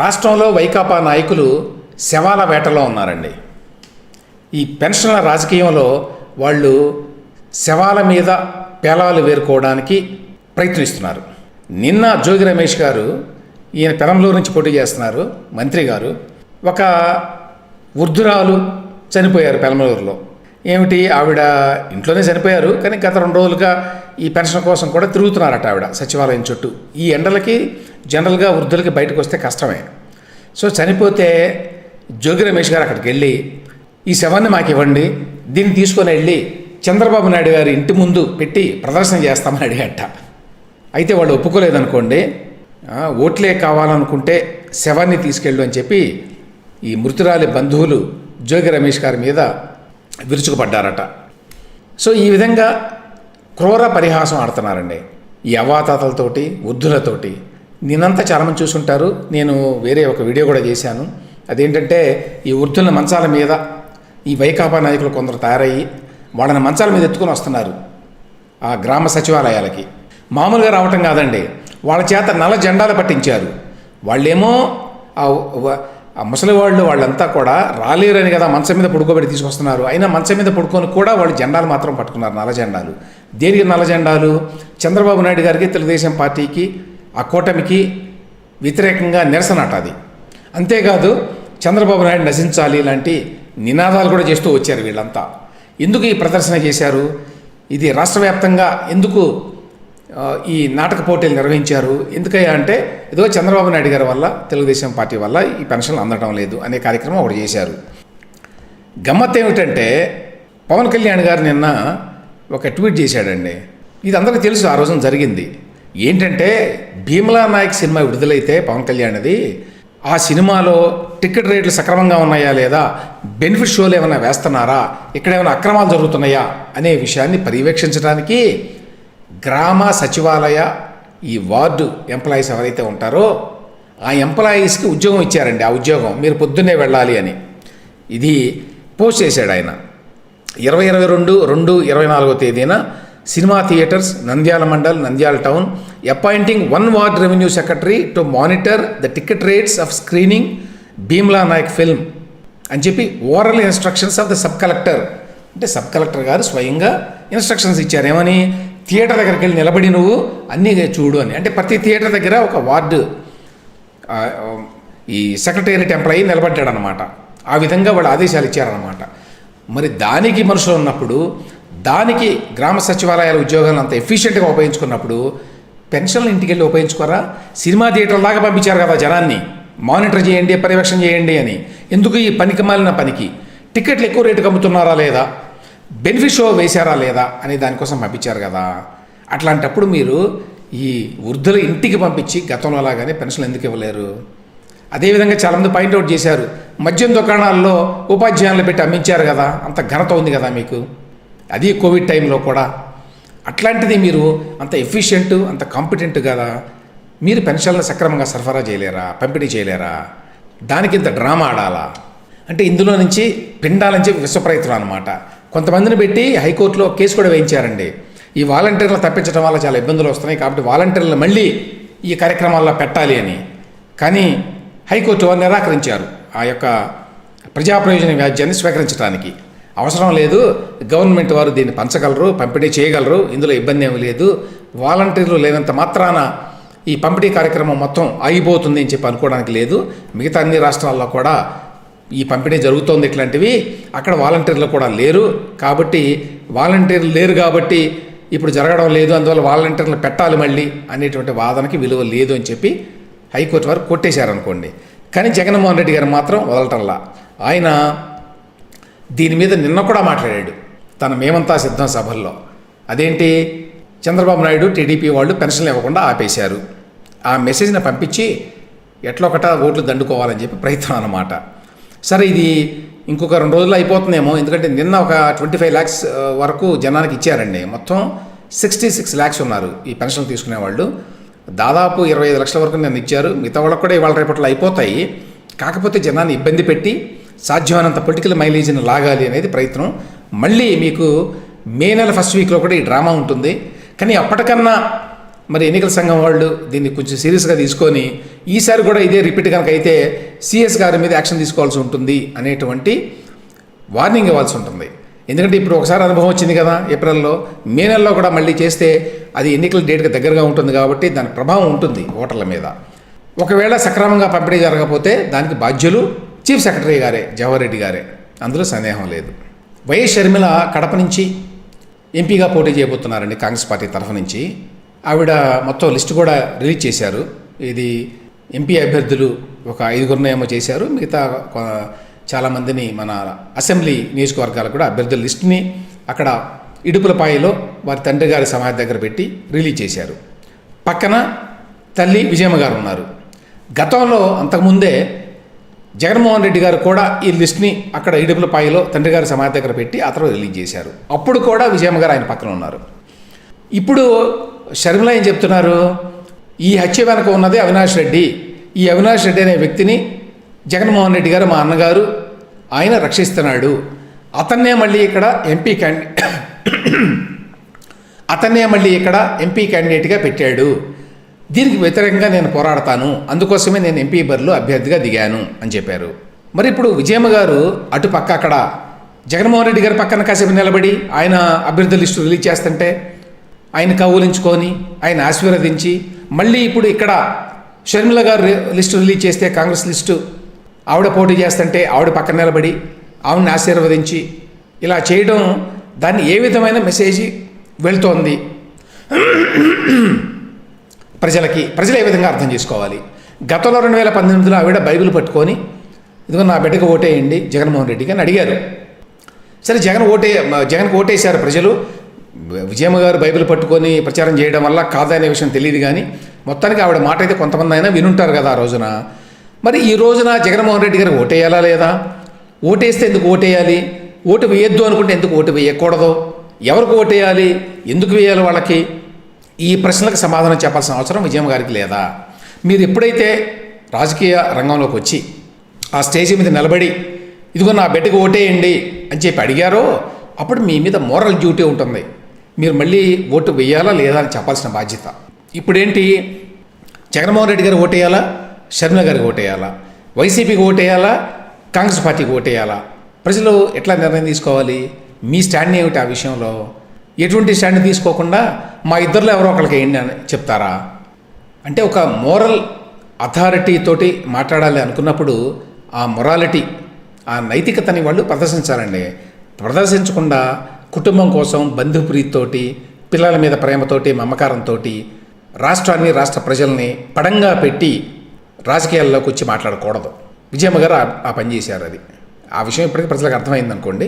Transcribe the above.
రాష్ట్రంలో వైకాపా నాయకులు శవాల వేటలో ఉన్నారండి. ఈ పెన్షన్ల రాజకీయంలో వాళ్ళు శవాల మీద పేలాలు వేరుకోవడానికి ప్రయత్నిస్తున్నారు. నిన్న జోగి రమేష్ గారు, ఈయన పెరంబలూరు నుంచి పోటీ చేస్తున్నారు, మంత్రి గారు, ఒక వృద్ధురాలు చనిపోయారు పెరంబలూరులో. ఏమిటి, ఆవిడ ఇంట్లోనే చనిపోయారు, కానీ గత 2 రోజులుగా ఈ పెన్షన్ కోసం కూడా తిరుగుతున్నారట ఆవిడ సచివాలయం చుట్టూ. ఈ ఎండలకి జనరల్గా వృద్ధులకి బయటకు వస్తే కష్టమే. సో చనిపోతే జోగి రమేష్ గారు అక్కడికి వెళ్ళి ఈ శవాన్ని మాకు ఇవ్వండి, దీన్ని తీసుకొని వెళ్ళి చంద్రబాబు నాయుడు గారి ఇంటి ముందు పెట్టి ప్రదర్శన చేస్తామని అడిగట. అయితే వాళ్ళు ఒప్పుకోలేదనుకోండి, ఓట్లే కావాలనుకుంటే శవాన్ని తీసుకెళ్ళు అని చెప్పి ఈ మృతురాలి బంధువులు జోగి రమేష్ గారి మీద విరుచుకుపడ్డారట. సో ఈ విధంగా క్రూర పరిహాసం ఆడుతున్నారండి ఈ అవాతాతలతోటి, వృద్ధులతోటి. నేనంతా చాలామంది చూసుంటారు, నేను వేరే ఒక వీడియో కూడా చేశాను. అదేంటంటే ఈ వృద్ధుల మంచాల మీద ఈ వైకాపా నాయకులు కొందరు తయారయ్యి వాళ్ళని మంచాల మీద ఎత్తుకొని వస్తున్నారు ఆ గ్రామ సచివాలయాలకి. మామూలుగా రావటం కాదండి, వాళ్ళ చేత నల్ల జెండాలు పట్టించారు. వాళ్ళేమో ఆ ముసలి వాళ్ళంతా కూడా రాలేరని కదా మంచం మీద పడుకోబెట్టి తీసుకొస్తున్నారు. అయినా మంచం మీద పడుకొని కూడా వాళ్ళు జెండాలు మాత్రం పట్టుకున్నారు, నల్ల జెండాలు. దేనికి నల్ల జెండాలు? చంద్రబాబు నాయుడు గారికి, తెలుగుదేశం పార్టీకి, ఆ కూటమికి వ్యతిరేకంగా నిరసన అట అది. అంతేకాదు చంద్రబాబు నాయుడు నశించాలి ఇలాంటి నినాదాలు కూడా చేస్తూ వచ్చారు వీళ్ళంతా. ఎందుకు ఈ ప్రదర్శన చేశారు? ఇది రాష్ట్ర వ్యాప్తంగా ఎందుకు ఈ నాటక పోటీలు నిర్వహించారు? ఎందుకయ్యా అంటే ఏదో చంద్రబాబు నాయుడు గారి వల్ల, తెలుగుదేశం పార్టీ వల్ల ఈ పెన్షన్లు అందడం లేదు అనే కార్యక్రమం ఒకటి చేశారు. గమ్మత్ ఏమిటంటే పవన్ కళ్యాణ్ గారు నిన్న ఒక ట్వీట్ చేశాడండి. ఇది అందరికీ తెలుసు, ఆ రోజున జరిగింది. ఏంటంటే భీమ్లా నాయక్ సినిమా విడుదలైతే పవన్ కళ్యాణ్ది, ఆ సినిమాలో టికెట్ రేట్లు సక్రమంగా ఉన్నాయా లేదా, బెనిఫిట్ షోలు ఏమైనా వేస్తున్నారా, ఇక్కడ ఏమైనా అక్రమాలు జరుగుతున్నాయా అనే విషయాన్ని పర్యవేక్షించడానికి గ్రామ సచివాలయ ఈ వార్డు ఎంప్లాయీస్ ఎవరైతే ఉంటారో ఆ ఎంప్లాయీస్కి ఉద్యోగం ఇచ్చారండి. ఆ ఉద్యోగం మీరు పొద్దున్నే వెళ్ళాలి అని ఇది పోస్ట్ చేశాడు ఆయన. 20/22/24 తేదీన cinema theatres, Nandyal mandal, Nandyal town appointing 1 ward revenue secretary to monitor the ticket rates of screening Bheemla Nayak film అని చెప్పి oral instructions of the sub collector. అంటే సబ్ కలెక్టర్ గారు స్వయంగా ఇన్స్ట్రక్షన్స్ ఇచ్చారు. ఏమని? థియేటర్ దగ్గరికి వెళ్ళి నిలబడి నువ్వు అన్నీ చూడు అని. అంటే ప్రతి థియేటర్ దగ్గర ఒక వార్డు ఈ సెక్రటేరియట్ ఎంప్లాయీ నిలబడ్డాడు అనమాట. ఆ విధంగా వాళ్ళు ఆదేశాలు ఇచ్చారనమాట. మరి దానికి మనుషులు ఉన్నప్పుడు, దానికి గ్రామ సచివాలయాల ఉద్యోగాలను అంత ఎఫిషియెంట్గా ఉపయోగించుకున్నప్పుడు పెన్షన్లు ఇంటికి వెళ్ళి ఉపయోగించుకోరా? సినిమా థియేటర్ దాకా పంపించారు కదా జనాన్ని, మానిటర్ చేయండి, పర్యవేక్షణ చేయండి అని. ఎందుకు ఈ పనికి మాలిన పనికి? టికెట్లు ఎక్కువ రేటుకి అమ్ముతున్నారా లేదా, బెనిఫిట్ షో వేశారా లేదా అనే దానికోసం పంపించారు కదా. అట్లాంటప్పుడు మీరు ఈ వృద్ధుల ఇంటికి పంపించి గతంలో లాగానే పెన్షన్లు ఎందుకు ఇవ్వలేరు? అదేవిధంగా చాలామంది పాయింట్అవుట్ చేశారు, మద్యం దుకాణాల్లో ఉపాధ్యాయులు పెట్టి అమ్మించారు కదా, అంత ఘనత ఉంది కదా మీకు, అది కోవిడ్ టైంలో కూడా. అట్లాంటిది మీరు అంత ఎఫిషియెంట్, అంత కాంపిటెంట్ కదా, మీరు పెన్షన్లు సక్రమంగా సరఫరా చేయలేరా, పంపిణీ చేయలేరా? దానికి ఇంత డ్రామా ఆడాలా? అంటే ఇందులో నుంచి పిండాలని చెప్పి విశ్వప్రయత్నం అనమాట. కొంతమందిని పెట్టి హైకోర్టులో కేసు కూడా వేయించారండి. ఈ వాలంటీర్లు తప్పించడం వల్ల చాలా ఇబ్బందులు వస్తున్నాయి కాబట్టి వాలంటీర్లు మళ్ళీ ఈ కార్యక్రమాల్లో పెట్టాలి అని. కానీ హైకోర్టు వారు నిరాకరించారు ఆ యొక్క ప్రజా ప్రయోజన వ్యాజ్యాన్ని స్వీకరించడానికి. అవసరం లేదు, గవర్నమెంట్ వారు దీన్ని పంచగలరు, పంపిణీ చేయగలరు, ఇందులో ఇబ్బంది ఏమీ లేదు, వాలంటీర్లు లేనంత మాత్రాన ఈ పంపిణీ కార్యక్రమం మొత్తం ఆగిపోతుంది అని చెప్పి అనుకోవడానికి లేదు. మిగతా అన్ని రాష్ట్రాల్లో కూడా ఈ పంపిణీ జరుగుతోంది ఇట్లాంటివి, అక్కడ వాలంటీర్లు కూడా లేరు కాబట్టి, వాలంటీర్లు లేరు కాబట్టి ఇప్పుడు జరగడం లేదు, అందువల్ల వాలంటీర్లు పెట్టాలి మళ్ళీ అనేటువంటి వాదనకి విలువ లేదు అని చెప్పి హైకోర్టు వారు కొట్టేశారనుకోండి. కానీ జగన్మోహన్ రెడ్డి గారు మాత్రం వదలటంలా. ఆయన దీని మీద నిన్న కూడా మాట్లాడాడు తన మేమంతా సిద్ధం సభల్లో. అదేంటి, చంద్రబాబు నాయుడు, టీడీపీ వాళ్ళు పెన్షన్లు ఇవ్వకుండా ఆపేశారు, ఆ మెసేజ్ని పంపించి ఎట్లొకట ఓట్లు దండుకోవాలని చెప్పి ప్రయత్నం అన్నమాట. సరే, ఇది ఇంకొక 2 రోజుల్లో అయిపోతుందేమో, ఎందుకంటే నిన్న ఒక 25 lakhs వరకు జనానికి ఇచ్చారండి. మొత్తం 66 lakhs ఉన్నారు ఈ పెన్షన్లు తీసుకునేవాళ్ళు. దాదాపు 25 లక్షల వరకు నిన్న ఇచ్చారు. మిగతా వాళ్ళకు కూడా ఇవాళ రేపట్లో అయిపోతాయి. కాకపోతే జనాన్ని ఇబ్బంది పెట్టి సాధ్యమైనంత పొలిటికల్ మైలేజీని లాగాలి అనేది ప్రయత్నం. మళ్ళీ మీకు మే నెల ఫస్ట్ వీక్లో కూడా ఈ డ్రామా ఉంటుంది. కానీ అప్పటికన్నా మరి ఎన్నికల సంఘం వాళ్ళు దీన్ని కొంచెం సీరియస్గా తీసుకొని ఈసారి కూడా ఇదే రిపీట్ కనుక అయితే సిఎస్ గారి మీద యాక్షన్ తీసుకోవాల్సి ఉంటుంది అనేటువంటి వార్నింగ్ ఇవ్వాల్సి ఉంటుంది. ఎందుకంటే ఇప్పుడు ఒకసారి అనుభవం వచ్చింది కదా, ఏప్రిల్లో, మే నెలలో కూడా మళ్ళీ చేస్తే అది ఎన్నికల డేట్కి దగ్గరగా ఉంటుంది కాబట్టి దాని ప్రభావం ఉంటుంది ఓటర్ల మీద. ఒకవేళ సక్రమంగా పంపిణీ జరగకపోతే దానికి బాధ్యులు చీఫ్ సెక్రటరీ గారే, జవహర్ రెడ్డి గారే, అందులో సందేహం లేదు. వైఎస్ షర్మిల కడప నుంచి ఎంపీగా పోటీ చేయబోతున్నారండి కాంగ్రెస్ పార్టీ తరఫు నుంచి. ఆవిడ మొత్తం లిస్టు కూడా రిలీజ్ చేశారు. ఇది ఎంపీ అభ్యర్థులు ఒక 5 ఏమో చేశారు, మిగతా చాలామందిని మన అసెంబ్లీ నియోజకవర్గాలకు కూడా అభ్యర్థుల లిస్టుని అక్కడ ఇడుపులపాయలో వారి తండ్రి గారి సమాధి దగ్గర పెట్టి రిలీజ్ చేశారు. పక్కన తల్లి విజయమ్మ గారు ఉన్నారు. గతంలో అంతకుముందే జగన్మోహన్ రెడ్డి గారు కూడా ఈ లిస్ట్ని అక్కడ ఇడుపులపాయలో తండ్రి గారి సమాధి దగ్గర పెట్టి ఆ తర్వాత రిలీజ్ చేశారు. అప్పుడు కూడా విజయమ్మ గారు ఆయన పక్కన ఉన్నారు. ఇప్పుడు షర్మిల ఏం చెప్తున్నారు, ఈ హత్య వెనక ఉన్నది అవినాష్ రెడ్డి, ఈ అవినాష్ రెడ్డి అనే వ్యక్తిని జగన్మోహన్ రెడ్డి గారు, మా అన్నగారు, ఆయన రక్షిస్తున్నాడు, అతన్నే మళ్ళీ ఇక్కడ ఎంపీ క్యాండిడేట్గా పెట్టాడు, దీనికి వ్యతిరేకంగా నేను పోరాడతాను, అందుకోసమే నేను ఎంపీ బరిలో అభ్యర్థిగా దిగాను అని చెప్పారు. మరి ఇప్పుడు విజయమ్మ గారు అటు పక్క అక్కడ జగన్మోహన్ రెడ్డి గారి పక్కన కాసేపు నిలబడి ఆయన అభ్యర్థుల లిస్టు రిలీజ్ చేస్తుంటే ఆయన కౌలించుకొని ఆయన ఆశీర్వదించి మళ్ళీ ఇప్పుడు ఇక్కడ షర్మిల గారు లిస్టు రిలీజ్ చేస్తే కాంగ్రెస్ లిస్టు ఆవిడ పోటీ చేస్తుంటే ఆవిడ పక్కన నిలబడి ఆవిడని ఆశీర్వదించి ఇలా చేయడం, దాన్ని ఏ విధమైన మెసేజ్ వెళ్తోంది ప్రజలు ఏ విధంగా అర్థం చేసుకోవాలి? గతంలో 2018లో ఆవిడ బైబిల్ పట్టుకొని ఇదిగో నా బిడ్డకు ఓటేయండి జగన్మోహన్ రెడ్డికి అని అడిగారు. సరే జగన్కి ఓటేశారు ప్రజలు. విజయమ్మ గారు బైబిల్ పట్టుకొని ప్రచారం చేయడం వల్ల కాదనే విషయం తెలియదు, కానీ మొత్తానికి ఆవిడ మాట అయితే కొంతమంది అయినా వినుంటారు కదా ఆ రోజున. మరి ఈ రోజున జగన్మోహన్ రెడ్డి గారికి ఓటేయాలా లేదా? ఓటేస్తే ఎందుకు ఓటేయాలి? ఓటు వేయొద్దు అనుకుంటే ఎందుకు ఓటు వేయకూడదు? ఎవరికి ఓటేయాలి? ఎందుకు వేయాలి వాళ్ళకి? ఈ ప్రశ్నలకు సమాధానం చెప్పాల్సిన అవసరం విజయమ్మ గారికి లేదా? మీరు ఎప్పుడైతే రాజకీయ రంగంలోకి వచ్చి ఆ స్టేజ్ మీద నిలబడి ఇదిగో నా బిడ్డకు ఓటేయండి అని చెప్పి అడిగారో అప్పుడు మీ మీద మోరల్ డ్యూటీ ఉంటుంది. మీరు మళ్ళీ ఓటు వేయాలా లేదా అని చెప్పాల్సిన బాధ్యత. ఇప్పుడేంటి, జగన్మోహన్ రెడ్డి గారు ఓటేయాలా, షర్మిల గారికి ఓటేయాలా, వైసీపీకి ఓటేయాలా, కాంగ్రెస్ పార్టీకి ఓటేయాలా? ప్రజలు ఎట్లా నిర్ణయం తీసుకోవాలి? మీ స్టాండ్ ఏమిటి ఆ విషయంలో? ఎటువంటి స్టాండ్ తీసుకోకుండా మా ఇద్దరిలో ఎవరో ఒకరికి వేయండి అని చెప్తారా? అంటే ఒక మోరల్ అథారిటీ తోటి మాట్లాడాలి అనుకున్నప్పుడు ఆ మొరాలిటీ, ఆ నైతికతని వాళ్ళు ప్రదర్శించాలండి. ప్రదర్శించకుండా కుటుంబం కోసం బంధుప్రీతితోటి, పిల్లల మీద ప్రేమతోటి, మమకారంతో రాష్ట్రాన్ని, రాష్ట్ర ప్రజల్ని పడంగా పెట్టి రాజకీయాల్లోకి వచ్చి మాట్లాడకూడదు. విజయమ్మ గారు ఆ పని చేశారు. ఆ విషయం ఇప్పటికీ ప్రజలకు అర్థమైంది అనుకోండి.